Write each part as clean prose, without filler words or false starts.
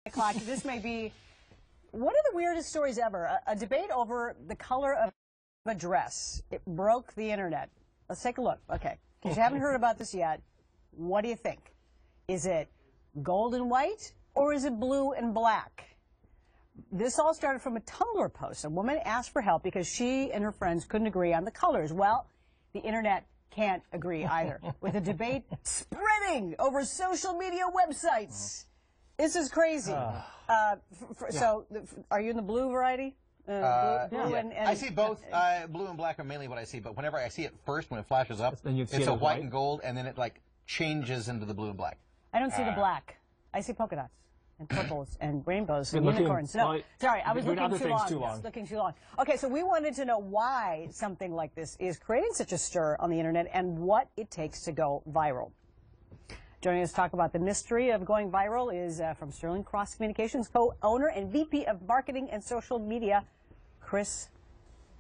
o'clock. This may be one of the weirdest stories ever. A debate over the color of a dress. It broke the internet. Let's take a look. Okay, because you haven't heard about this yet. What do you think? Is it gold and white, or is it blue and black? This all started from a Tumblr post. A woman asked for help because she and her friends couldn't agree on the colors. Well, the internet can't agree either, with a debate spreading over social media websites. This is crazy. So, are you in the blue variety? Blue and I see both. Blue and black are mainly what I see, but whenever I see it first, when it flashes up, it's a white and gold, and then it like changes into the blue and black. I don't see the black. I see polka dots and purples and rainbows and unicorns. No, sorry, I was looking too long. Okay, so we wanted to know why something like this is creating such a stir on the internet and what it takes to go viral. Joining us to talk about the mystery of going viral is from Sterling Cross Communications, co-owner and VP of Marketing and Social Media, Chris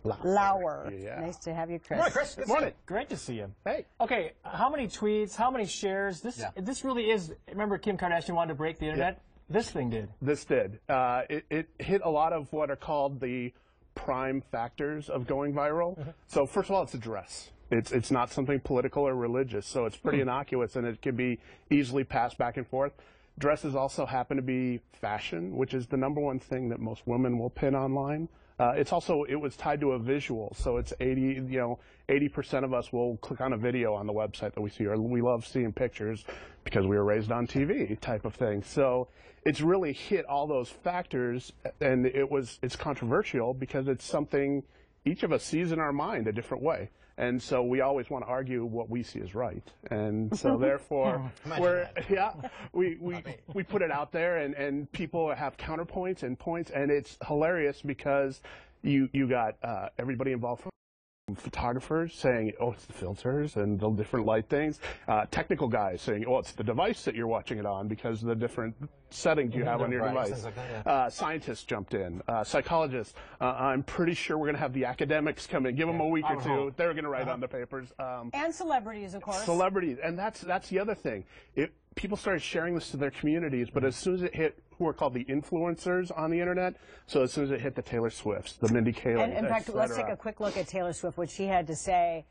Lauer. Yeah. Nice to have you, Chris. Good morning, Chris. Good morning. Great to see you. Hey. Okay, how many tweets, how many shares? This really is, remember Kim Kardashian wanted to break the internet? Yeah. This thing did. This did. It hit a lot of what are called the prime factors of going viral. So first of all, it's a dress. It's not something political or religious, so it's pretty innocuous, and it can be easily passed back and forth. Dresses also happen to be fashion, which is the #1 thing that most women will pin online. It was tied to a visual, so it's 80% of us will click on a video on the website that we see, or we love seeing pictures because we were raised on TV type of thing. So it's really hit all those factors, and it's controversial because it's something each of us sees in our mind a different way. And so we always want to argue what we see is right. And so therefore, we put it out there, and people have counterpoints and points, and it's hilarious because you got everybody involved, from photographers saying, oh, it's the filters and the different light things. Technical guys saying, oh, it's the device that you're watching it on because of the different settings you have on your device. Scientists jumped in. Psychologists. I'm pretty sure we're going to have the academics come in. Give them a week or two. They're going to write on the papers. And celebrities, of course. Celebrities. And that's the other thing. People started sharing this to their communities, but as soon as it hit who are called the influencers on the internet, so as soon as it hit the Taylor Swifts, the Mindy Kaling, and in fact, let's take a quick look at Taylor Swift, what she had to say.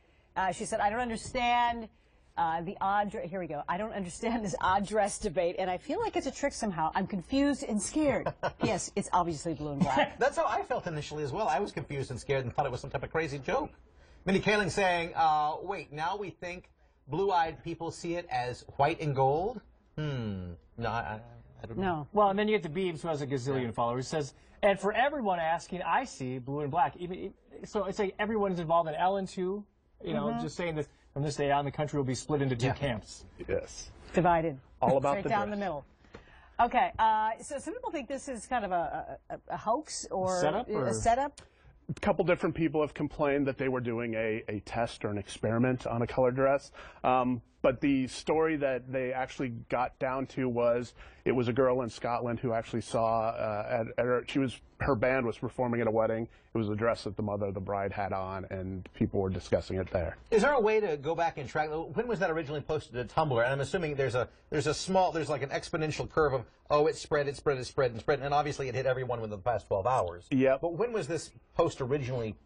She said, I don't understand the odd, here we go, I don't understand this odd dress debate, and I feel like it's a trick somehow. I'm confused and scared. Yes, it's obviously blue and black. That's how I felt initially as well. I was confused and scared and thought it was some type of crazy joke. Mindy Kaling saying, wait, now we think blue-eyed people see it as white and gold? No, I don't know. No. Well, and then you get the Beebs, who has a gazillion followers, says, and for everyone asking, I see blue and black. So it's like everyone's involved in Ellen, too. You know, just saying that from this day on, the country will be split into two camps. Yes. Divided. All about straight down the middle. Okay, so some people think this is kind of a hoax or a setup. A couple different people have complained that they were doing a test or an experiment on a color dress. But the story that they actually got down to was it was a girl in Scotland who actually saw her band was performing at a wedding. It was a dress that the mother of the bride had on, and people were discussing it there. Is there a way to go back and track? When was that originally posted to Tumblr? And I'm assuming there's like an exponential curve of, oh, it spread, and obviously it hit everyone within the past 12 hours. Yeah. But when was this post originally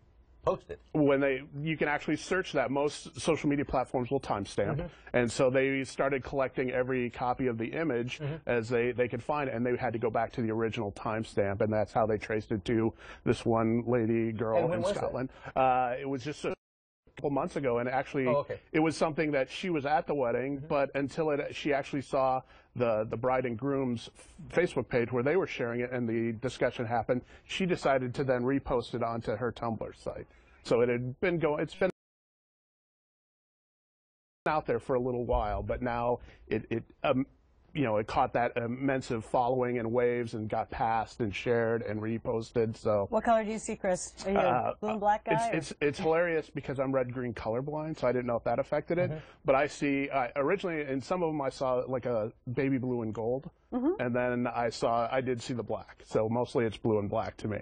posted? You can actually search that. Most social media platforms will timestamp, and so they started collecting every copy of the image as they could find it, and they had to go back to the original timestamp, and that's how they traced it to this one girl in Scotland. It was just a couple months ago, and actually it was something that she was at the wedding, but until she actually saw the bride and groom's Facebook page where they were sharing it and the discussion happened, she decided to then repost it onto her Tumblr site. So it's been out there for a little while, but now it caught that immense following and waves and got passed and shared and reposted. So what color do you see, Chris? Are you a blue and black guy? It's hilarious because I'm red-green colorblind, so I didn't know if that affected it. But I see originally in some of them I saw like a baby blue and gold, and then I did see the black. So mostly it's blue and black to me.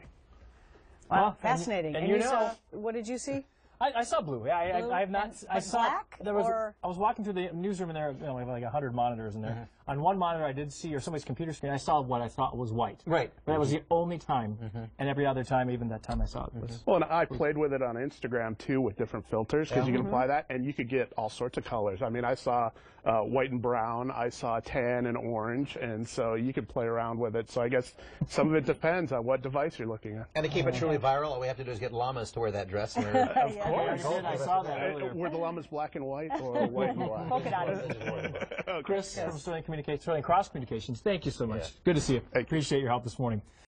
Wow, fascinating. And you saw, what did you see? I saw blue. I have not. I saw black. I was walking through the newsroom, and there were like 100 monitors in there. on one monitor I did see, or somebody's computer screen, I saw what I thought was white. Right. But that was the only time, and every other time, even that time I saw it was. Well, and I played with it on Instagram too with different filters because you can apply that, and you could get all sorts of colors. I mean, I saw white and brown, I saw tan and orange, and so you could play around with it. So I guess some of it depends on what device you're looking at. And to keep it truly viral, all we have to do is get llamas to wear that dress. And Of course. I saw that earlier. Were the llamas black and white or white and black? Polka dotted. Chris from Sterling Cross Communications, thank you so much. Good to see you. Appreciate your help this morning.